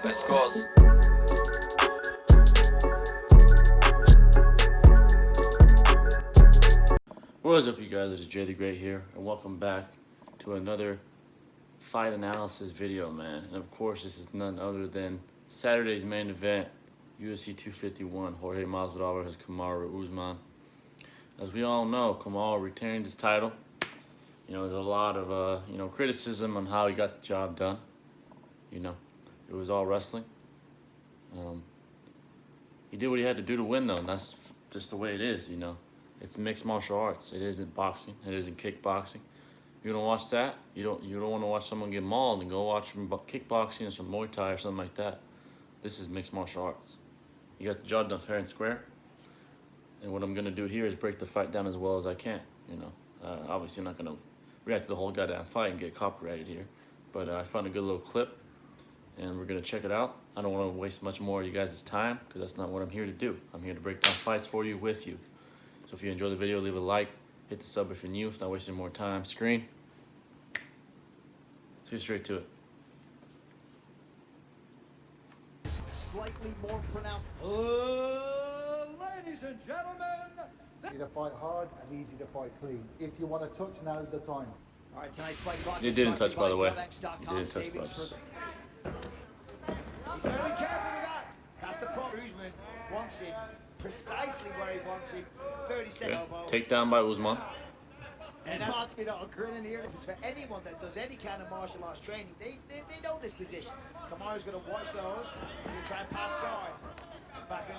Best scores. What is up, you guys? It's Jay the Great here, and welcome back to another fight analysis video, man. And of course, this is none other than Saturday's main event, UFC 251, Jorge Masvidal versus Kamaru Usman. As we all know, Kamaru retained his title. There's a lot of criticism on how he got the job done. It was all wrestling. He did what he had to do to win, though, and that's just the way it is. It's mixed martial arts. It isn't boxing. It isn't kickboxing. You don't watch that. You don't want to watch someone get mauled and go watch some kickboxing or some Muay Thai or something like that. This is mixed martial arts. You got the job done fair and square. And what I'm gonna do here is break the fight down as well as I can. Obviously I'm not gonna react to the whole goddamn fight and get copyrighted here, but I found a good little clip, and we're gonna check it out. I don't want to waste much more of you guys' time because that's not what I'm here to do. I'm here to break down fights for you, with you. So if you enjoy the video, leave a like, hit the sub if you're new. If not wasting more time, screen. Let's get straight to it. Slightly more pronounced. Ladies and gentlemen, I need to fight hard. I need you to fight clean. If you want to touch, now's the time. all right, tonight's fight brought It didn't touch, by the way. It didn't touch, He's folks. very careful with that. That's the problem. Usman wants it precisely where he wants it. 30 seconds. Okay. Takedown by Usman. And Masvidal grinning here, because for anyone that does any kind of martial arts training, they know this position. Kamaru's going to watch those. He'll try and pass guard. Back in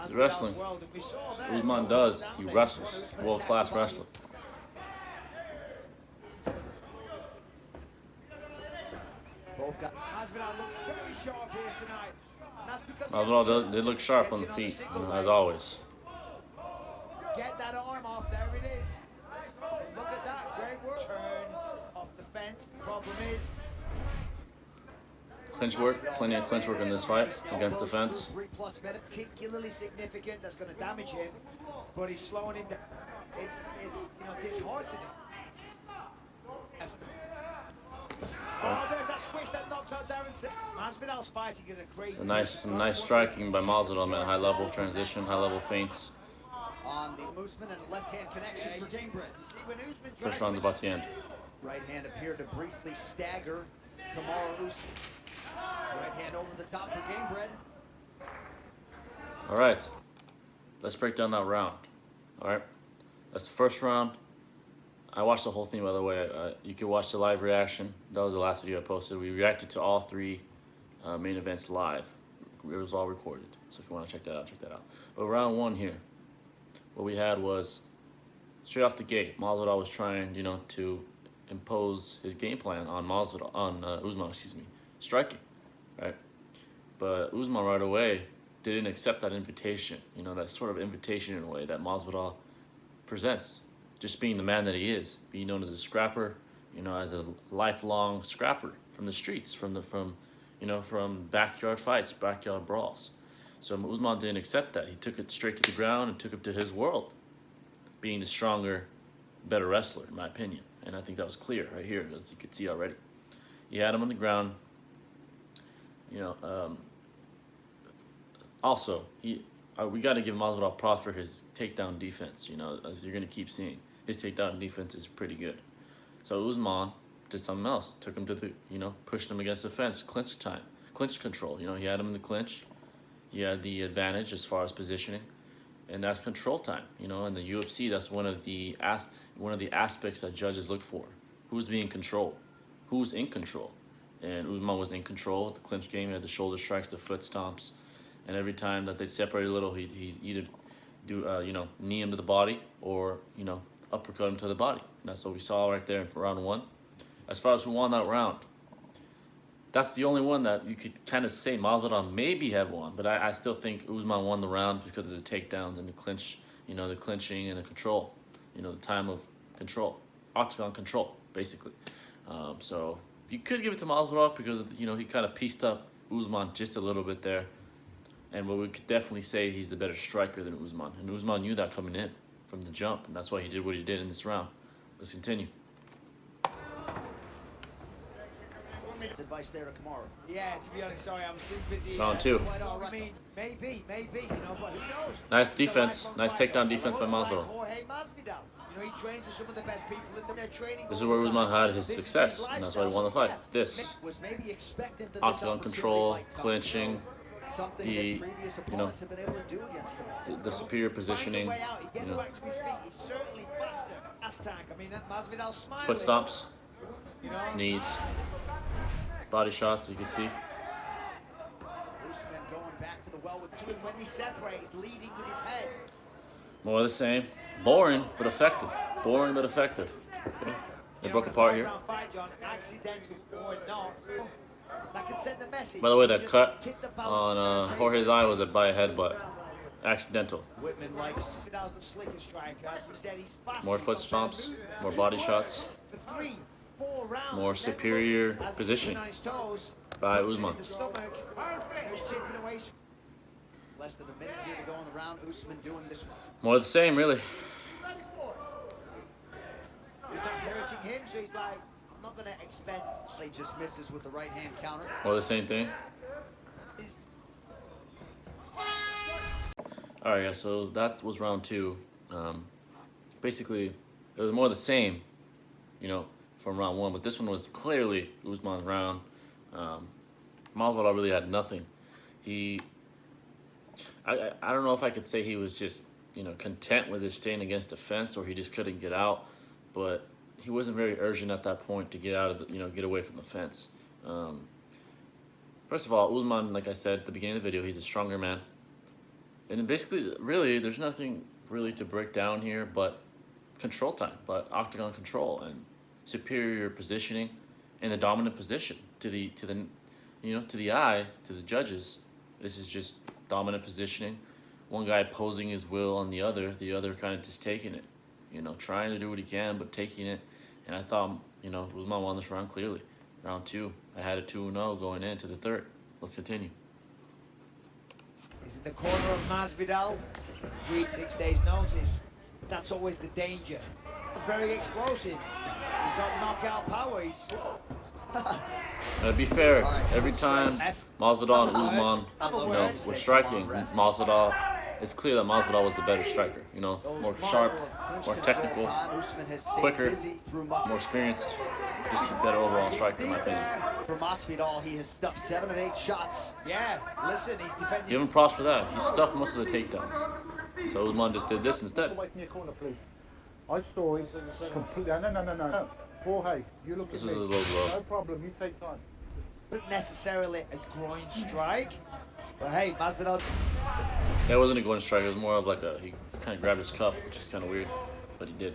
He's wrestling. world, and we saw that. Usman does. He wrestles. World-class wrestler. Both got Masvidal looks very sharp here tonight. And that's because Masvidal they look sharp on the feet, as always. Get that arm off, there it is. Look at that, great work. Turn off the fence. The problem is Clinch work, plenty of clinch work in this fight against the fence. 3+ minutes, particularly significant. That's going to damage him, but he's slowing him down. It's disheartening. Oh, there's that switch that knocks out Darren. Masvidal's fighting at a crazy. Some nice striking by Masvidal, man. High level transition, high level feints. On the Usman and a left-hand connection for Gamebred. First round's about to end. Right hand appeared to briefly stagger Kamaru Usman. Right hand over the top for Gamebred. All right, let's break down that round. All right, that's the first round. I watched the whole thing, by the way. You can watch the live reaction. That was the last video I posted. We reacted to all three main events live. It was all recorded. So if you want to check that out, check that out. But round one here, what we had was straight off the gate, Masvidal was trying, to impose his game plan on Usman, striking, right? But Usman right away didn't accept that invitation, that sort of invitation in a way that Masvidal presents, just being the man that he is, being known as a scrapper, as a lifelong scrapper from the streets, from backyard fights, backyard brawls. So Usman didn't accept that. He took it straight to the ground and took it to his world, being the stronger, better wrestler, in my opinion. And I think that was clear right here, as you could see already. He had him on the ground. Also, we got to give Masvidal props for his takedown defense. As you're going to keep seeing, his takedown defense is pretty good. So Usman did something else. Took him to the, pushed him against the fence. Clinch time, clinch control. He had him in the clinch. He had the advantage as far as positioning, and that's control time. In the UFC, that's one of the aspects that judges look for. Who's being controlled? Who's in control? And Usman was in control. The clinch game, he had the shoulder strikes, the foot stomps, and every time that they separated a little, he'd either do knee him to the body or uppercut him to the body. And that's what we saw right there for round one. As far as who won that round, that's the only one that you could kind of say Masvidal maybe have won, but I still think Usman won the round because of the takedowns and the clinch, the clinching and the control, the time of control, octagon control, basically. So you could give it to Masvidal because he kind of pieced up Usman just a little bit there, and we could definitely say he's the better striker than Usman, and Usman knew that coming in from the jump, and that's why he did what he did in this round. Let's continue. Advice there to Kamaru. Yeah, to be honest, sorry, I was too busy. Round two. I mean, maybe, you know, but who knows? Nice defense. Nice takedown defense by Masvidal. Jorge Masvidal. You know, he trains with some of the best people in their training. This is where Usman had his success, and that's why he won the fight. This. Octagon control, clinching, the, you know, the superior positioning, you know, foot stomps, knees, body shots, you can see. Usman going back to the well with two, and when they separate, he's leading with his head. More of the same. Boring, but effective. Boring, but effective. Okay. They broke apart here. By the way, that cut on Jorge's eye was by a headbutt. Accidental. More foot stomps, more body shots, more superior positioning by Usman. Less than a minute here to go in the round. Usman doing this. More of the same, really. He's not hurting him, so he's like, I'm not going to expend. He just misses with the right hand counter. More of the same thing. Alright, guys, so that was round two. Basically, it was more of the same, you know, from round one, but this one was clearly Usman's round. Masvidal really had nothing. I don't know if I could say he was just, you know, content with his staying against the fence, or he just couldn't get out, but he wasn't very urgent at that point to get out of the, you know, get away from the fence. First of all, Usman, like I said at the beginning of the video, he's a stronger man. And basically, really, there's nothing really to break down here but control time, but octagon control and superior positioning and the dominant position to the you know, to the eye, to the judges. This is just dominant positioning. One guy opposing his will on the other kind of just taking it, you know, trying to do what he can but taking it. And I thought, you know, Usman won this round clearly. Round two, I had a 2-0 going into the third. Let's continue. He's in the corner of Masvidal. He's agreed 6 days notice, but that's always the danger. He's very explosive. He's got knockout power. He's To be fair, every time Masvidal and Usman, you know, were striking, Masvidal, it's clear that Masvidal was the better striker. You know, more sharp, more technical, quicker, more experienced, just the better overall striker, in my opinion. For Masvidal, he has stuffed 7 of 8 shots. Yeah, listen, he's defending. Give him props for that. He stuffed most of the takedowns. So Usman just did this instead. Away from your corner, please. I saw it completely. No. Jorge, you look This at is me. a low blow. No problem, you take time. Not necessarily a groin strike, but hey, Masvidal. That wasn't a going strike. It was more of like a, he kind of grabbed his cup, which is kind of weird, but he did.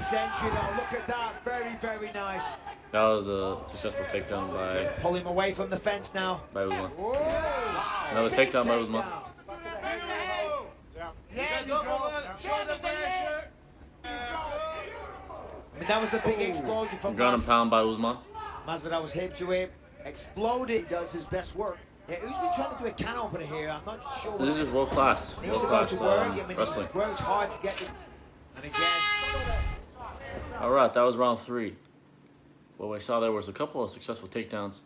Century though, look at that, very, very nice. That was a successful takedown by Pull him away from the fence now. Usman. Whoa. Another takedown by Usman. I mean, that was a big explosion from Ground and pound by Usman. Masvidal was hit to him, exploded. He does his best work. Yeah, who's been trying to do a can opener here? I'm not sure. This is world class wrestling. He worked hard to get it. And again. All right, that was round 3. What we saw there was a couple of successful takedowns.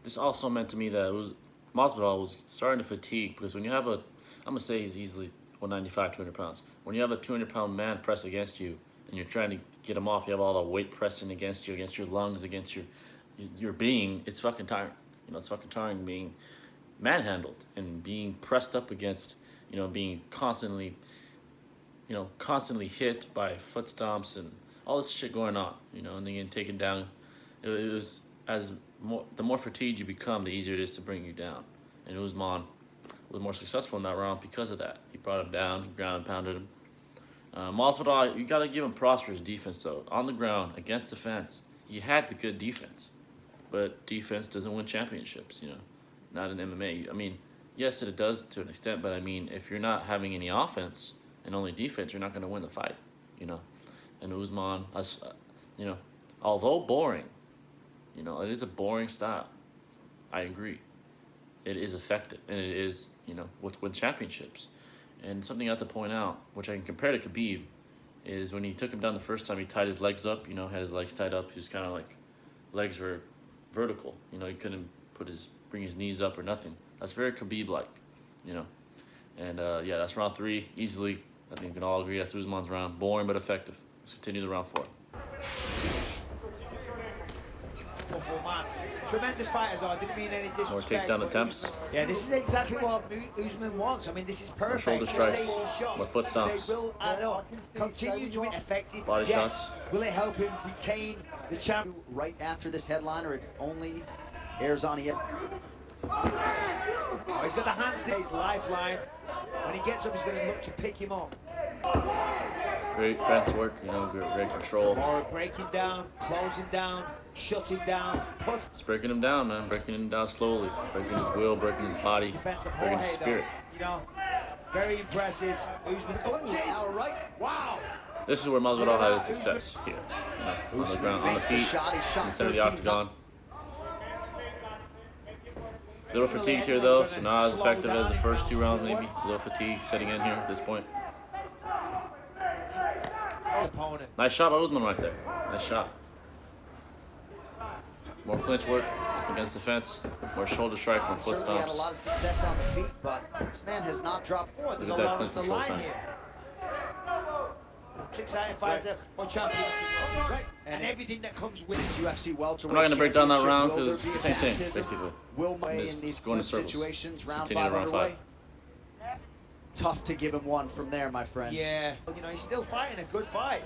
This also meant to me that Masvidal was starting to fatigue, because when you have I'm gonna say he's easily 195, 200 pounds. When you have a 200-pound man press against you, and you're trying to get him off, you have all the weight pressing against you, against your lungs, against your being. It's fucking tiring. You know, it's fucking tiring being manhandled and being pressed up against, you know, being constantly hit by foot stomps and all this shit going on, you know, and then getting taken down. It was the more fatigued you become, the easier it is to bring you down. And Usman was more successful in that round because of that. He brought him down, he ground and pounded him. Masvidal, you gotta give him props for his defense though. On the ground, against the fence, he had the good defense. But defense doesn't win championships, you know. Not in MMA. I mean, yes, it does to an extent, but I mean, if you're not having any offense and only defense, you're not gonna win the fight, you know. And Usman, you know, although boring, you know, it is a boring style. I agree. It is effective, and it is, you know, what's win championships. And something I have to point out, which I can compare to Khabib, is when he took him down the first time, he tied his legs up, you know, had his legs tied up. He was kind of like, legs were vertical, you know, he couldn't bring his knees up or nothing. That's very Khabib-like, you know. And yeah, that's round 3, easily. I think we can all agree that's Usman's round. Boring but effective. Let's continue the round 4. Man. Tremendous fighters, though. I didn't mean any disrespect. More takedown attempts. Yeah, this is exactly what Usman wants. I mean, this is perfect. More shoulder strikes, more foot stomps. They will add up. Continue to be effective. Body shots. Will it help him retain the champion? Right after this headliner, it only airs on here. Oh, he's got the hands to his lifeline. When he gets up, he's going to look to pick him up. Great fence work, you know, great control. Kamaru break him down, close him down, shut him down. It's breaking him down, man. Breaking him down slowly. Breaking his will, breaking his body, breaking his spirit. You know, very impressive. Usman. Now right. Wow. This is where Masvidal had his success here. You know, on the ground, on the feet, in the center of the octagon. A little fatigued here though, so not as effective as the first 2 rounds maybe. A little fatigue setting in here at this point. Opponent. Nice shot by Usman right there. Nice shot. More clinch work against the fence. More shoulder strikes, more foot Certainly had a stomps. lot of success on the feet, but this man has not dropped. There's Look a at that lot clinch on the control line time. here. Exciting fighter, or champion. Right. And everything that comes with This it. UFC welterweight. I'm not going to break down that round championship, because will it's there the be same thing, favoritism? basically. Will May Just in these going in circles. situations, Let's round continue 5 to round underway. 5. Tough to give him one from there, my friend. Yeah, you know, he's still fighting a good fight.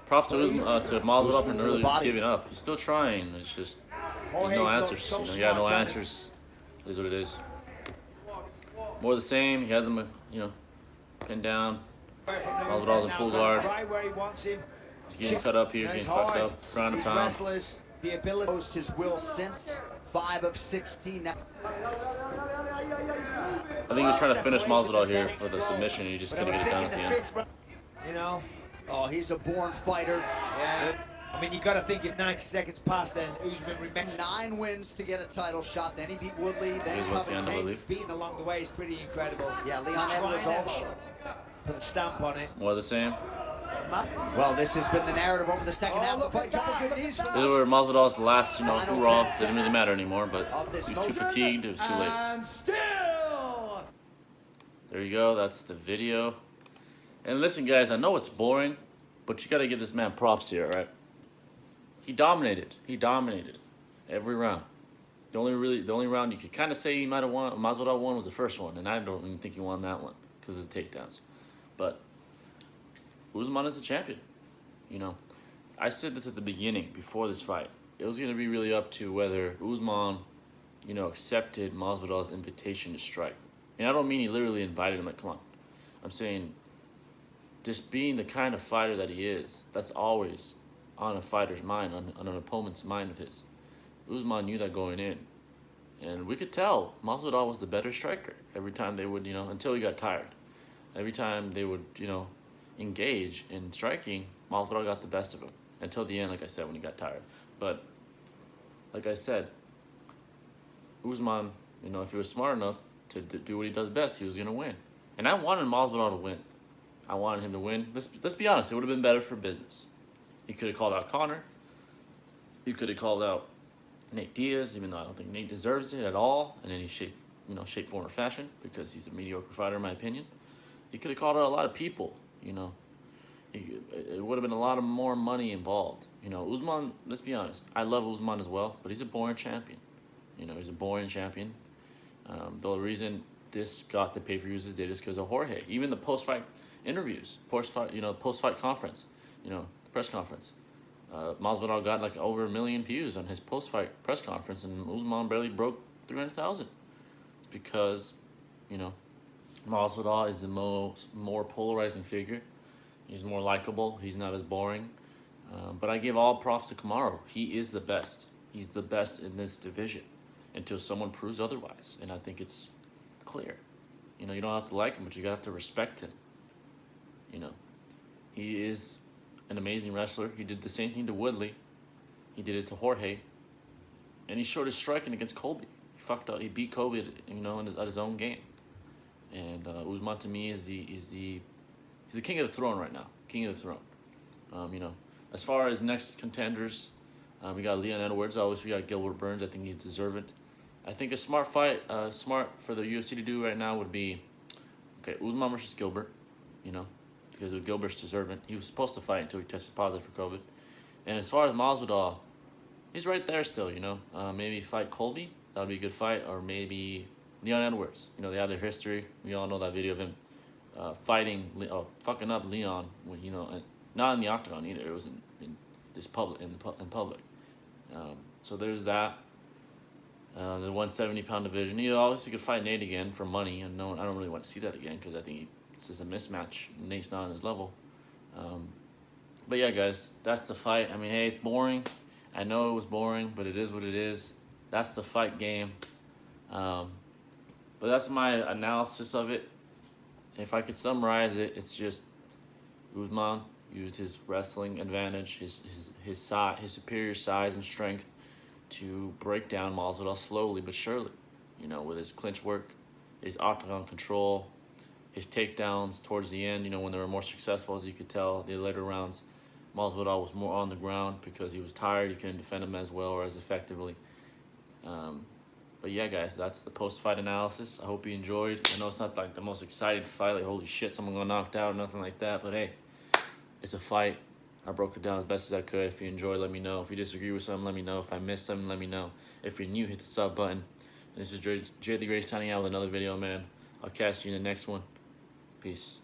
Props to Masvidal for To the really body. giving up. He's still trying. It's just there's Jorge's no got answers. so You know, smart no trying to- answers. It is what it is. More of the same. He has him, you know, pinned down. Masvidal's in full guard. Right where he wants him. He's getting cut up here. He's getting fucked up. Ground and These pound. wrestlers, the ability. Post his will since 5 of 16. Now, I think he was trying to finish Masvidal here with a submission. And he just couldn't get it done at the end. You know, oh, he's a born fighter. yeah. I mean, you got to think if 90 seconds passed, then Usman remains. 9 wins to get a title shot. Then he beat Woodley. Then Here's what's the end, I Covington. believe. Beating along the way is pretty incredible. Yeah, He's Leon Edwards trying also. to put a stamp on it. More of the same. Well, this has been the narrative over the second Oh, half of the look fight. at Couple that, good look knees at from This is where Masvidal's last, you know, Final hoorah 10 didn't really matter anymore, but of this he was too motion. fatigued. It was too late. And still. There you go. That's the video. And listen, guys, I know it's boring, but you got to give this man props here, right? He dominated. He dominated every round. The only round you could kind of say he might have won, Masvidal won, was the first one, and I don't even think he won that one because of the takedowns. But Usman is the champion. You know, I said this at the beginning before this fight. It was going to be really up to whether Usman, you know, accepted Masvidal's invitation to strike. And I don't mean he literally invited him, like, come on. I'm saying just being the kind of fighter that he is, that's always on a fighter's mind, on an opponent's mind of his. Usman knew that going in. And we could tell Masvidal was the better striker every time they would, you know, until he got tired. Every time they would, you know, engage in striking, Masvidal got the best of him. Until the end, like I said, when he got tired. But, like I said, Usman, you know, if he was smart enough to do what he does best, he was going to win. And I wanted Masvidal to win. I wanted him to win. Let's be honest, it would have been better for business. He could have called out Conor. He could have called out Nate Diaz, even though I don't think Nate deserves it at all in any shape, form, or fashion, because he's a mediocre fighter in my opinion. He could have called out a lot of people, you know. It would have been a lot of more money involved. You know, Usman, let's be honest, I love Usman as well, but he's a boring champion. You know, he's a boring champion. The only reason this got the pay-per-views it did is because of Jorge. Even the post-fight interviews, post-fight conference, the press conference. Masvidal got like over 1 million views on his post-fight press conference, and Usman barely broke 300,000. It's because, Masvidal is the more polarizing figure. He's more likable. He's not as boring. But I give all props to Kamaru. He is the best. He's the best in this division until someone proves otherwise. And I think it's clear. You don't have to like him, but you have to respect him. He is an amazing wrestler. He did the same thing to Woodley. He did it to Jorge. And he showed his striking against Colby. He fucked up. He beat Colby, at his own game. And Usman to me is the king of the throne right now. king of the throne. You know, as far as next contenders, we got Leon Edwards. Obviously, we got Gilbert Burns. I think he's deserving. I think a smart fight, smart for the UFC to do right now would be, okay, Usman versus Gilbert, you know, because Gilbert's deserving. He was supposed to fight until he tested positive for COVID. And as far as Masvidal, he's right there still, you know. Maybe fight Colby, that would be a good fight, or maybe Leon Edwards. You know, they have their history. We all know that video of him fucking up Leon, you know, and not in the octagon either. It was in this public, in public. So there's that. The 170-pound division. He obviously could fight Nate again for money, and no, I don't really want to see that again because I think it's just a mismatch. Nate's not on his level. But yeah, guys, that's the fight. I mean, hey, it's boring. I know it was boring, but it is what it is. That's the fight game. But that's my analysis of it. If I could summarize it, it's just Usman used his wrestling advantage, his superior size and strength to break down Masvidal slowly but surely. You know, with his clinch work, his octagon control, his takedowns towards the end. You know, when they were more successful, as you could tell, the later rounds, Masvidal was more on the ground because he was tired. He couldn't defend him as well or as effectively. But yeah, guys, that's the post-fight analysis. I hope you enjoyed. I know it's not like the most exciting fight, like holy shit, someone got knocked out or nothing like that. But hey, it's a fight. I broke it down as best as I could. If you enjoyed, let me know. If you disagree with something, let me know. If I missed something, let me know. If you're new, hit the sub button. And this is Jay the Great signing out with another video, man. I'll catch you in the next one. Peace.